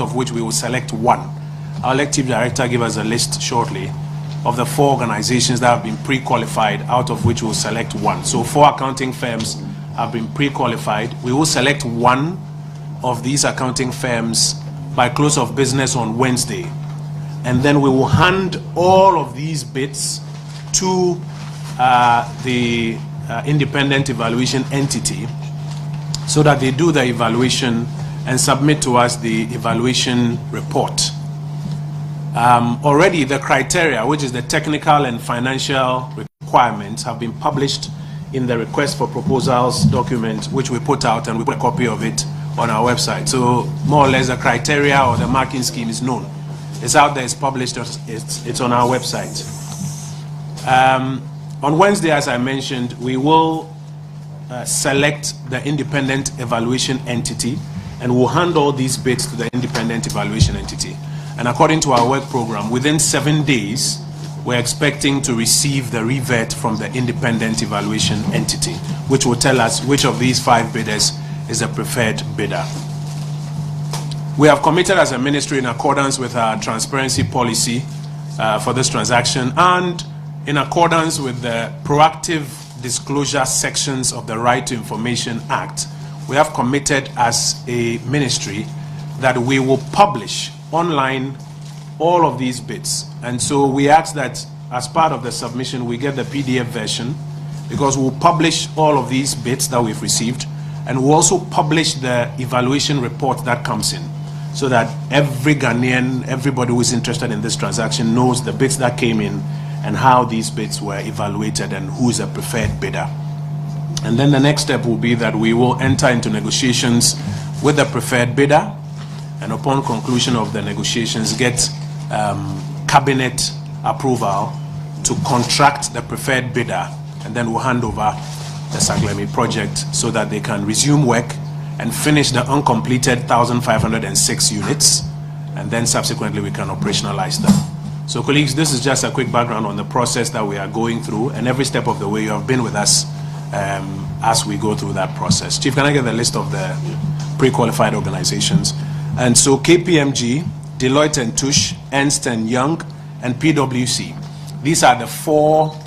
of which we will select one. Our elective director give us a list shortly of the 4 organizations that have been pre-qualified, out of which we'll select one. So 4 accounting firms have been pre-qualified. We will select one of these accounting firms by close of business on Wednesday. And then we will hand all of these bids to the independent evaluation entity so that they do the evaluation and submit to us the evaluation report. Already the criteria, which is the technical and financial requirements, have been published in the request for proposals document, which we put out, and we put a copy of it on our website. So more or less the criteria or the marking scheme is known. It's out there, it's published, it's on our website. On Wednesday, as I mentioned, we will select the independent evaluation entity, and we'll hand all these bids to the independent evaluation entity. And according to our work program, within 7 days, we're expecting to receive the revert from the independent evaluation entity, which will tell us which of these 5 bidders is a preferred bidder. We have committed as a ministry, in accordance with our transparency policy for this transaction, and in accordance with the proactive disclosure sections of the Right to Information Act, we have committed as a ministry that we will publish online all of these bids. And so we ask that as part of the submission we get the PDF version, because we'll publish all of these bids that we've received, and we'll also publish the evaluation report that comes in, so that every Ghanaian, everybody who is interested in this transaction, knows the bids that came in and how these bids were evaluated and who is a preferred bidder. And then the next step will be that we will enter into negotiations with the preferred bidder, and upon conclusion of the negotiations, get cabinet approval to contract the preferred bidder, and then we'll hand over the Saglemi project so that they can resume work and finish the uncompleted 1,506 units, and then subsequently we can operationalize them. So colleagues, this is just a quick background on the process that we are going through, and every step of the way you have been with us as we go through that process. Chief, can I get the list of the pre-qualified organizations? And so KPMG, Deloitte & Touche, Ernst & Young, and PwC. These are the 4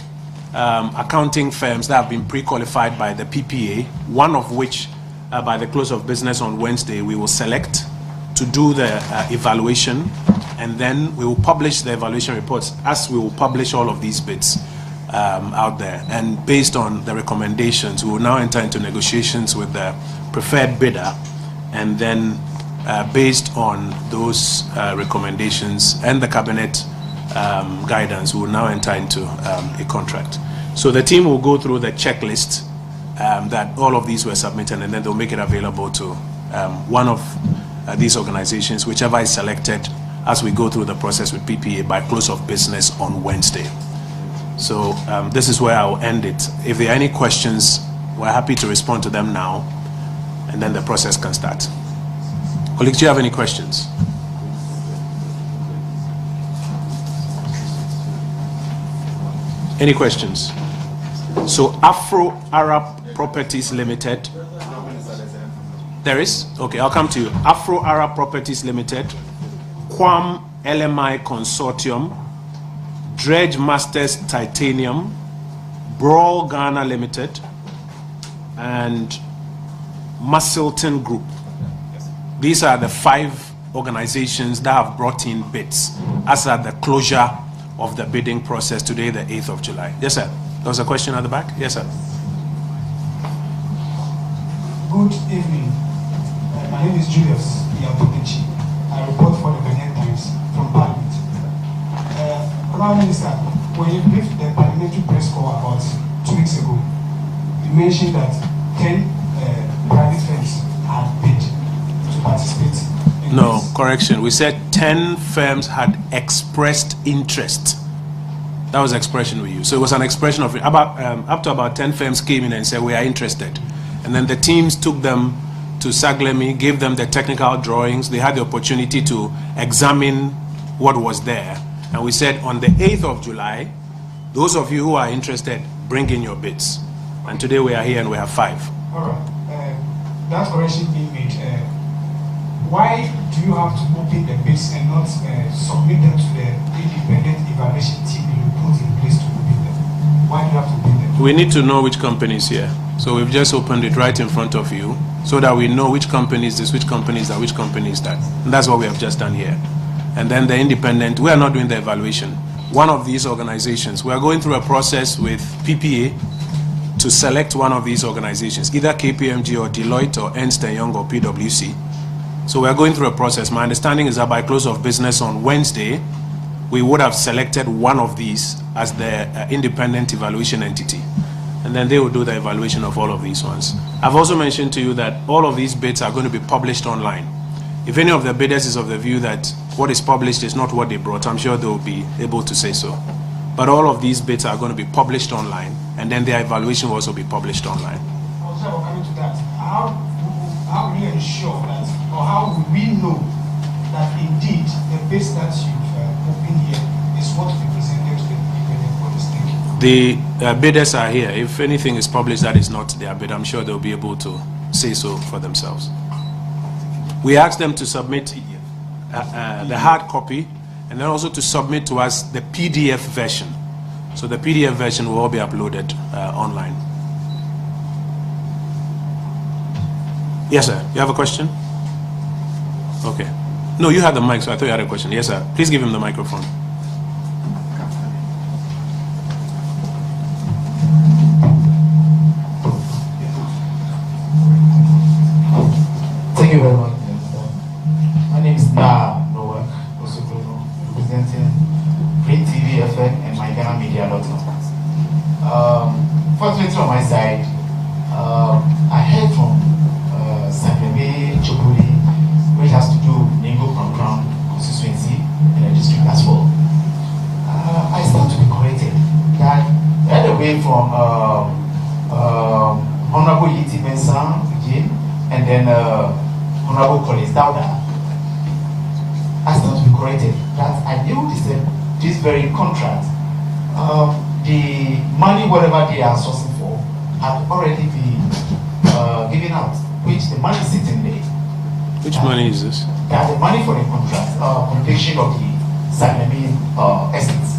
accounting firms that have been pre-qualified by the PPA, one of which by the close of business on Wednesday we will select to do the evaluation, and then we will publish the evaluation reports as we will publish all of these bids out there. And based on the recommendations, we will now enter into negotiations with the preferred bidder, and then based on those recommendations and the cabinet guidance, we will now enter into a contract. So the team will go through the checklist that all of these were submitted, and then they'll make it available to one of these organizations, whichever is selected, as we go through the process with PPA by close of business on Wednesday. So this is where I'll end it. If there are any questions, we're happy to respond to them now, and then the process can start. Colleagues, do you have any questions? Any questions? So Afro-Arab Properties Limited. There is? Okay, I'll come to you. Afro-Arab Properties Limited, Quam LMI Consortium, Dredge Masters Titanium, Brawl Ghana Limited, and Musselton Group. These are the 5 organizations that have brought in bids as at the closure of the bidding process today, the 8th of July. Yes, sir. There was a question at the back. Yes, sir. Good evening. My name is Julius Yapokichi. I report for the Ghanaian Times from Parliament. Prime Minister, when you briefed the parliamentary press corps about 2 weeks ago, you mentioned that 10 private firms had bid to participate in No, this. correction. We said 10 firms had expressed interest. That was the expression we used. So it was an expression of up to about 10 firms came in and said we are interested, and then the teams took them to Saglemi, gave them the technical drawings. They had the opportunity to examine what was there, and we said on the 8th of July, those of you who are interested, bring in your bids. And today we are here and we have 5. All right. That correction being made. Why do you have to open the bids and not submit them to the independent evaluation team you put in place to open them? Why do you have to open them? We need to know which company is here. So we've just opened it right in front of you so that we know which company is this, which company is that, which company is that. And that's what we have just done here. And then the independent, we are not doing the evaluation. One of these organizations, we are going through a process with PPA to select one of these organizations, either KPMG or Deloitte or Ernst & Young or PwC. So we are going through a process. My understanding is that by close of business on Wednesday, we would have selected one of these as the independent evaluation entity. And then they will do the evaluation of all of these ones. I've also mentioned to you that all of these bids are going to be published online. If any of the bidders is of the view that what is published is not what they brought, I'm sure they will be able to say so. But all of these bids are going to be published online, and then their evaluation will also be published online. Also, coming to that, how will you ensure that, or how will we know that indeed the bids that you've opened here is what we presented to the independent bodies? Thank you. The bidders are here. If anything is published that is not their bid, I'm sure they'll be able to say so for themselves. We asked them to submit the hard copy and then also to submit to us the PDF version. So the PDF version will all be uploaded online. Yes, sir. You have a question? Okay. No, you had the mic, so I thought you had a question. Yes, sir. Please give him the microphone. Thank you very much. My name is Noah, also representing Print TV, FM, and my Ghana Media.com. Fortunately on my side, I heard from Saglemi, which has to do with Ningo Crown constituency and the district as well. I stand to be corrected that right away from Honorable Yiti Mensah, and then Honorable Collins Dauda, I stand to be corrected that I knew this very contract, the money, whatever they are sourcing for, had already been given out, which the money is sitting there. Which money is this? That the money for the contract, completion of the Saglemi estates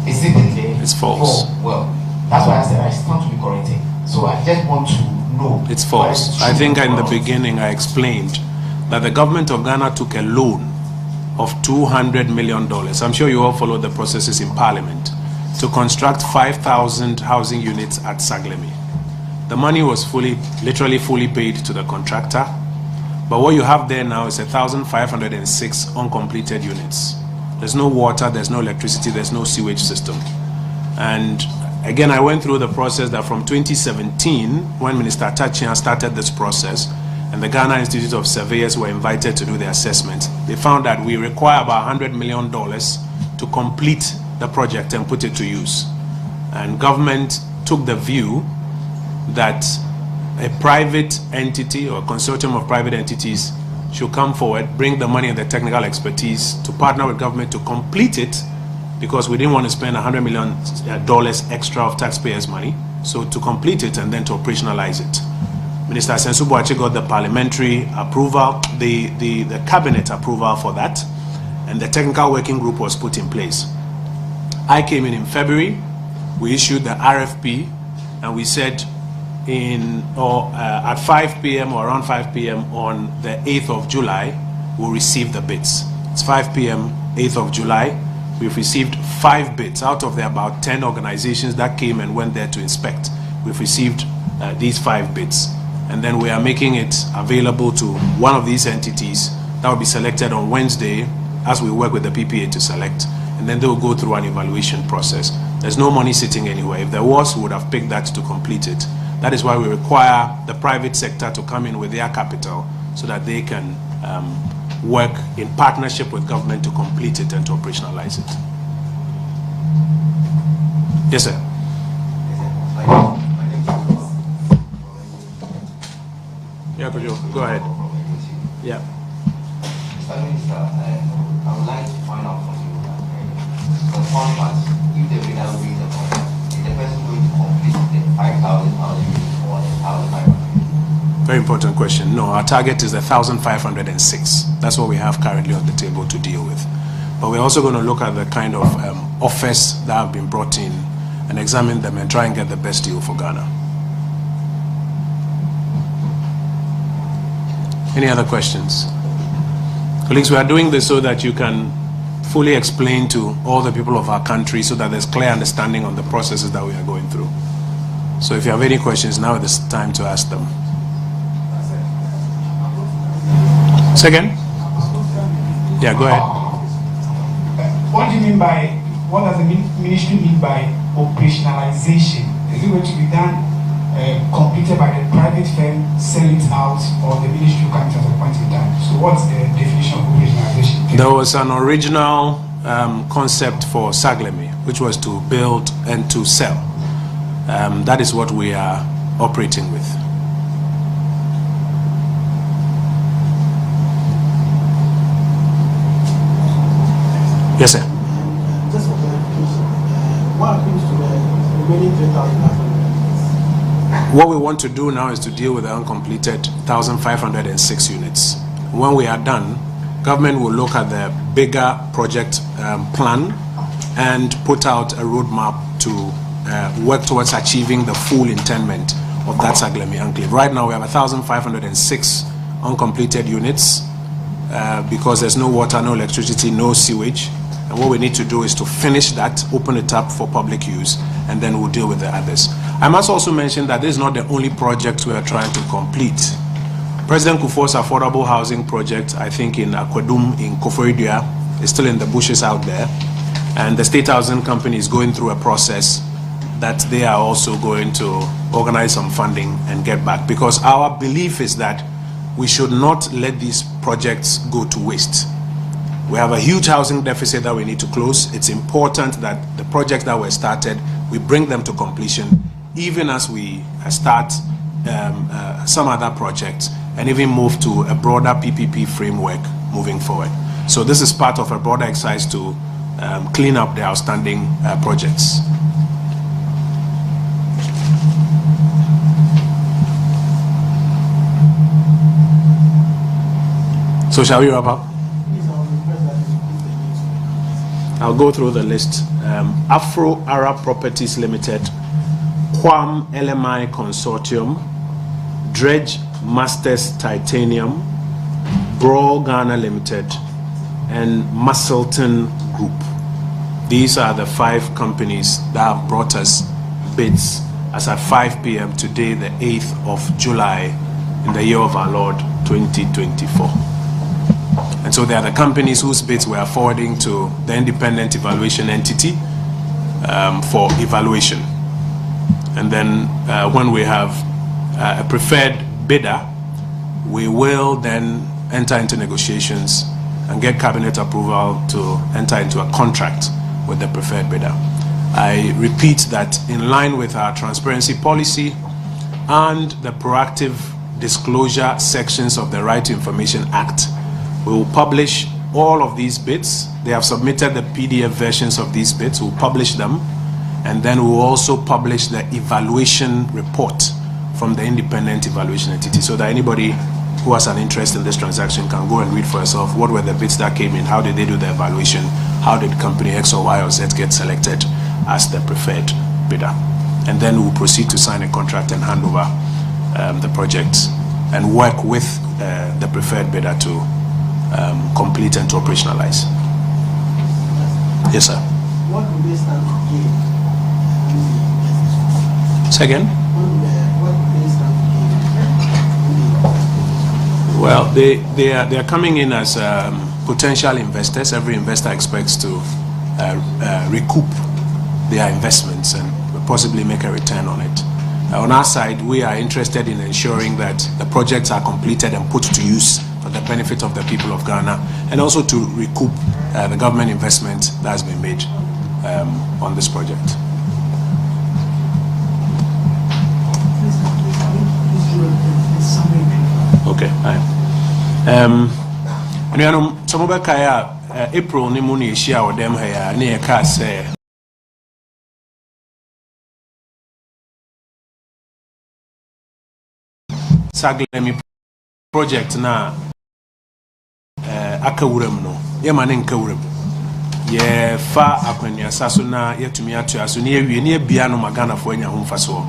is sitting there. It's false. Well, that's why I said I stand to be corrected. So I just want to know. It's false. I think in the beginning I explained that the government of Ghana took a loan of $200 million. I'm sure you all followed the processes in Parliament to construct 5,000 housing units at Saglemi. The money was literally fully paid to the contractor. But what you have there now is 1,506 uncompleted units. There's no water, there's no electricity, there's no sewage system. And again, I went through the process that from 2017, when Minister Tachian started this process, and the Ghana Institute of Surveyors were invited to do the assessment, they found that we require about $100 million to complete the project and put it to use. And government took the view that a private entity or a consortium of private entities should come forward, bring the money and the technical expertise to partner with government to complete it, because we didn't want to spend $100 million extra of taxpayers' money. So to complete it and then to operationalize it. Minister Sensubuachi got the parliamentary approval, the cabinet approval for that, and the technical working group was put in place. I came in February, we issued the RFP, and we said at 5 p.m. or around 5 p.m. on the 8th of July, we'll receive the bids. It's 5 p.m., 8th of July. We've received 5 bids out of the about 10 organizations that came and went there to inspect. We've received these 5 bids. And then we are making it available to one of these entities that will be selected on Wednesday as we work with the PPA to select. And then they will go through an evaluation process. There's no money sitting anywhere. If there was, we would have picked that to complete it. That is why we require the private sector to come in with their capital so that they can work in partnership with government to complete it and to operationalize it. Yes, sir. Yeah, could you go ahead? Yeah. Mr. Minister, I would like to find out from you the contract, if the winner wins the contract, is the person going to complete the 5,000 housing units or the 1,500? Very important question. No, our target is 1,506. That's what we have currently on the table to deal with. But we're also going to look at the kind of offers that have been brought in and examine them and try and get the best deal for Ghana. Any other questions? Colleagues, we are doing this so that you can fully explain to all the people of our country so that there's clear understanding on the processes that we are going through. So if you have any questions, now is the time to ask them. Second? Yeah, go ahead. What do you mean by, what does the ministry mean by operationalization? Is it going to be done, completed by the private firm, sell it out, or the ministry comes at a point in time? So what's the definition of operationalization? There was an original concept for Saglemi, which was to build and to sell. That is what we are operating with. Yes, sir. Just for clarification, what happens to the remaining 3,500? What we want to do now is to deal with the uncompleted 1,506 units. When we are done, government will look at the bigger project plan and put out a roadmap to work towards achieving the full intendment of that Saglemi enclave. Right now we have 1,506 uncompleted units because there's no water, no electricity, no sewage. And what we need to do is to finish that, open it up for public use, and then we'll deal with the others. I must also mention that this is not the only project we are trying to complete. President Kufuor's affordable housing project, I think in Akwadum, in Koforidua, is still in the bushes out there. And the State Housing Company is going through a process that they are also going to organize some funding and get back. Because our belief is that we should not let these projects go to waste. We have a huge housing deficit that we need to close. It's important that the projects that were started, we bring them to completion, even as we start some other projects and even move to a broader PPP framework moving forward. So this is part of a broader exercise to clean up the outstanding projects. So shall we wrap up? I'll go through the list. Afro Arab Properties Limited, Quam LMI Consortium, Dredge Masters Titanium, Bro Ghana Limited, and Musselton Group. These are the 5 companies that have brought us bids as at 5 p.m. today, the 8th of July, in the year of our Lord 2024. And so they are the companies whose bids we are forwarding to the independent evaluation entity for evaluation. And then when we have a preferred bidder, we will then enter into negotiations and get cabinet approval to enter into a contract with the preferred bidder. I repeat that in line with our transparency policy and the proactive disclosure sections of the Right to Information Act, we will publish all of these bids. They have submitted the PDF versions of these bids. We'll publish them, and then we'll also publish the evaluation report from the independent evaluation entity, so that anybody who has an interest in this transaction can go and read for yourself what were the bids that came in, how did they do the evaluation, how did company X or Y or Z get selected as the preferred bidder. And then we'll proceed to sign a contract and hand over the project and work with the preferred bidder to complete and to operationalize. Yes, sir. What will they stand to gain? Second? What will they stand to gain? Well, they are coming in as potential investors. Every investor expects to recoup their investments and possibly make a return on it. On our side, we are interested in ensuring that the projects are completed and put to use for the benefit of the people of Ghana, and also to recoup the government investment that has been made on this project. Okay. Some of April ni mu ni share with them here near cast Saglemi project na akawuram no ye mane nkawuram ye fa akwannuasa so na yetumi atoa so na ewie na bia no magana fo anya ho mfaso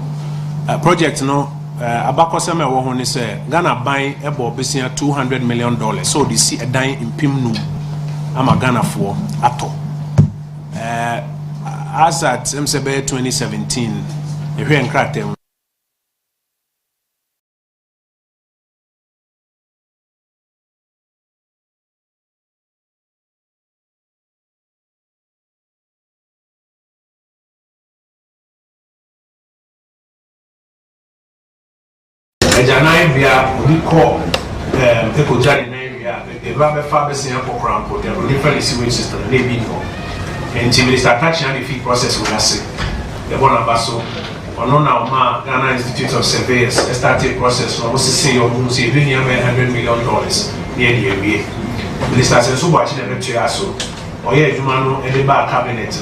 project no abakosem e wo ho ni se Ghana ban ebo besia $200 million so they see a dan impim no ama Ghana fo ato as at MCB 2017 ehwe nkratem Janai via we call people Johnny Navia, a rather fabric in Apple Crown, but there are different sewage system, and they be no. And to start touching the fee process, we say the one of us, or no now, Ghana Institute of Surveyors, started process from almost say or moon, say, $100 million near the NBA. We started so watching a lecture, so, or yeah, you man, any bar cabinet,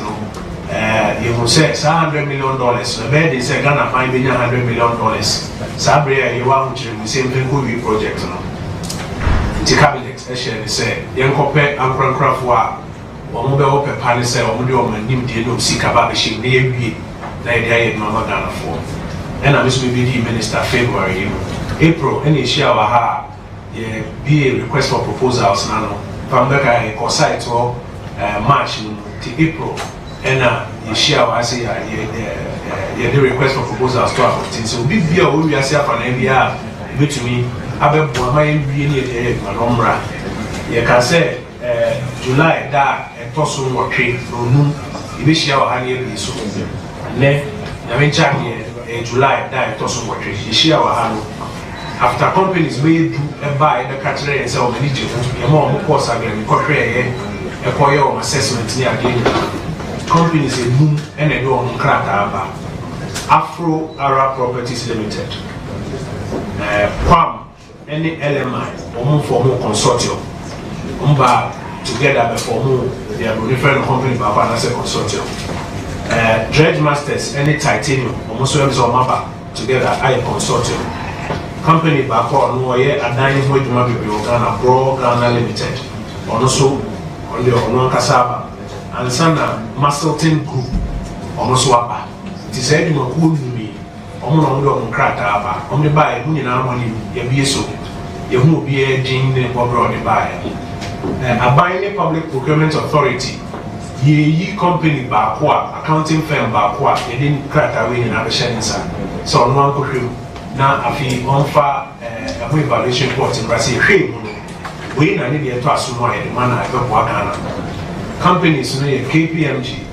you will say $100 million. The bed is a Ghana fine $100 million. Sabria, you want to same thing could be project. The cabinet, actually, say, young copper, Uncle Craft war, or mobile per palace, or Mudio, and Nim Dino, Sikabashi, near me, the idea of Mama Ghana for. And I miss me the minister February, April, any share ha, be a request for proposals now. From the site or March to April. And you share what I say, the request for proposals to our team. So, big beer, we are here for an MBR, to me, I bet my really Manombra. You can say July, that a tossum or trade from noon, if you share our honey, so then I mean, July, that a tossum or trade, you share our hand. After companies made to buy the catcher and sell the Egypt, a more course again, a coil assessment near the companies in Moon and a door on Krataba, Afro Arab Properties Limited, PAM, any LMI, or more for more consortium, together before more, they are different company by as a consortium. Dredge Masters, any titanium, almost or Maba, together, I a consortium. Company back on Noye, a dining way to Mabi Ghana, Bro Ghana Limited, also on the Onon Kasaba. And Sana Muscleton Group, almost wapa. It is said you know who me, on Krataba, on the buy, who in our money, ye be so. You won't be a gene or the buyer. A buying public procurement authority, ye company Bakwa, accounting firm Bakwa, they didn't crack away in Abishansa. So on one could now a fee on far a evaluation report in Brazil. We need to assume why the man I got Wakana. Companies like KPMG,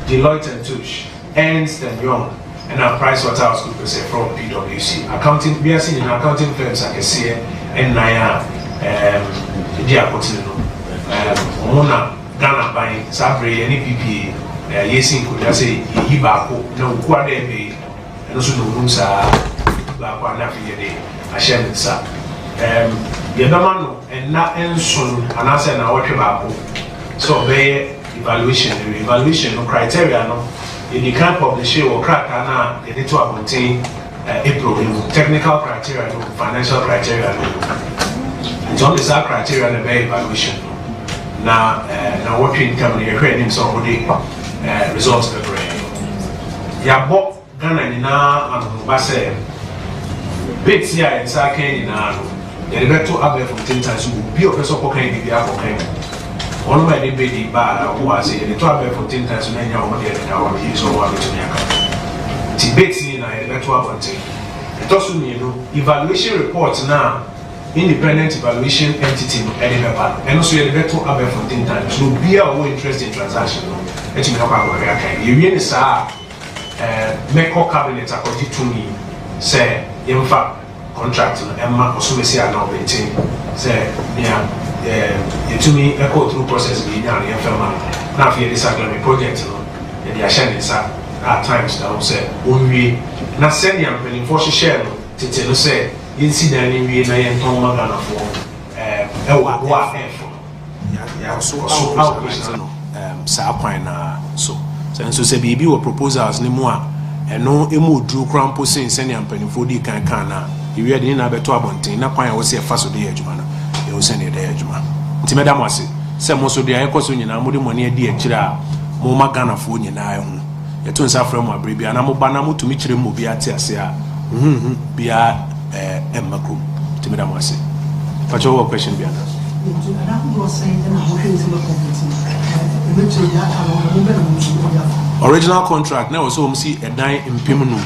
Deloitte and Touche, Ernst and Young, and our PricewaterhouseCoopers from PwC. Accounting, we are seeing in accounting firms like SEA and Naya, Diakotino, Mona, Ghana buying, Sabri, and EPP, Yesin could say, Ibako, no Quade, and also no Rumsa, Bakwa Nafi, Hashem, Sa. Yadamano, and not Enson, and answer and our Bako. So, evaluation criteria, no, you can't publish it or crack, and they need to obtain April, technical criteria, no, financial criteria. It's only that criteria and the evaluation. Now, what you can do is already results of the brain. Yabo Ghana in and Basse bits here in Sake in the Redevelopment Abbey from 10 times will be a person who can be a one of my debate bar who was in the 12 for 10 times many of the years or one to me. Debates in a 12 it also means evaluation reports now, independent evaluation entity and also the Redevelopment Abbey for 10 times will be our interest in transaction. Let me help our you really saw make a cabinet according to me, say, in fact, contract and also say, I know maintain, say, yeah. To me, a go through process being done in FM. Now, if you Saglemi project, and they are sharing at times, I will say, only not sending a penny for share to tell us, say, incident in the Nayan Toma Ghana for so say baby or proposals ni more and no emu drew crown posting sending a penny for the can we are in a better abonting, na kwan was a fast day adwuma no. You send it there adwuma. Nti madam wase, se mo so dia ekoso nyina mo de money adi akira mo magana fo nyina ho. Ye to nsa frɛ mo abrebia na mo ba na mo tumi kire mo bia te ase a. Bia emmakrum. Nti madam wase. But your question bia na. Original contract now so see a dine in Pimunu.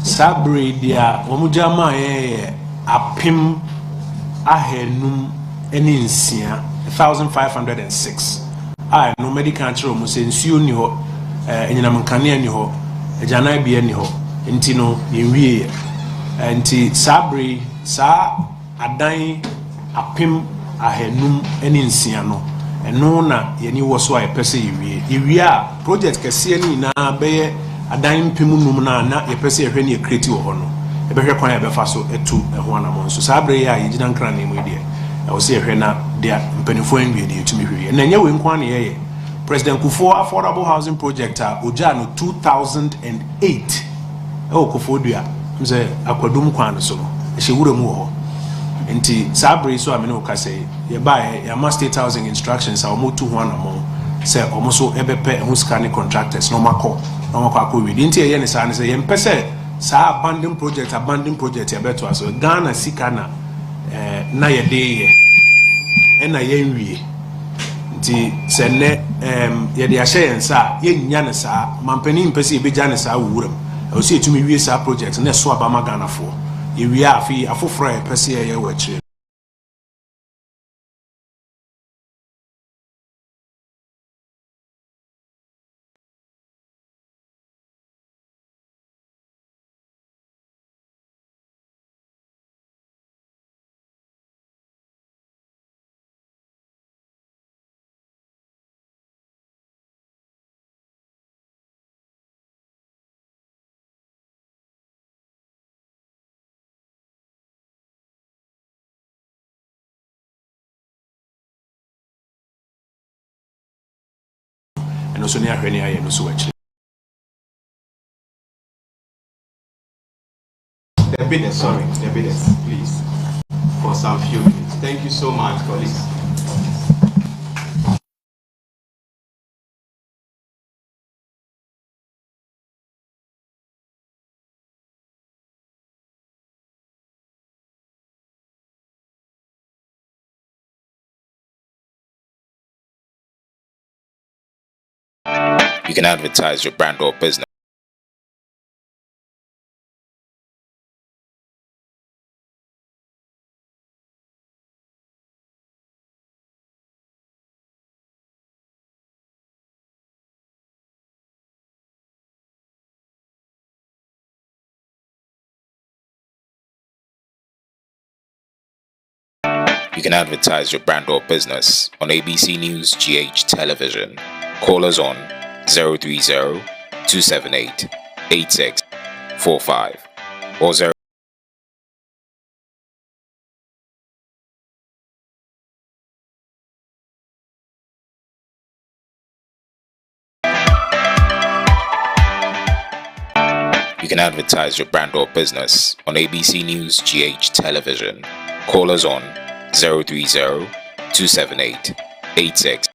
Sabri dia omujama apim ahenum eninsia 1506. I no medical control mo say nsuo ni ho enyinam kanea ni ho ejana bia ni ho nti no yenwie nti sabri sa adan apim ahenum eninsia no eno na yeni wo so a pese yewie a project kese ni na be adan mpem na yepese ehwe ne create wo ho no ebehwe kwan ebefa so etu eho anamon so sabre ya yigina nkra na emu de e wo se ehwe na de mpanifo enwie de etumi hwe na nya we nkwan na ye President Kufo affordable housing project a oja no 2008 e o Kufo dua mse akwadum kwan so no ehye wura mu ho nti sabre so amene okase ye bae ya state housing instructions a omo tu ho anamon se omo so ebepe ehun scanning contractors no makọ akọ we nti ye ne sa ne se ye mpese sa abandon project ye beto aso Ghana sika na ye de ye na ye nwie nti se ne ye de ahye ye nsa ye nya ne sa mampani mpese ye beja ne sa wuram o se etumi wie sa project na so abama Ghana fo ye wie afi afoforo ye pese ye wachire. And also near Renia and also actually. The bidders, please, for some few minutes. Thank you so much, colleagues. You can advertise your brand or business. You can advertise your brand or business on ABC News GH Television. Call us on 030-278-8645 or 0. You can advertise your brand or business on ABC News GH Television. Call us on 030-278-8645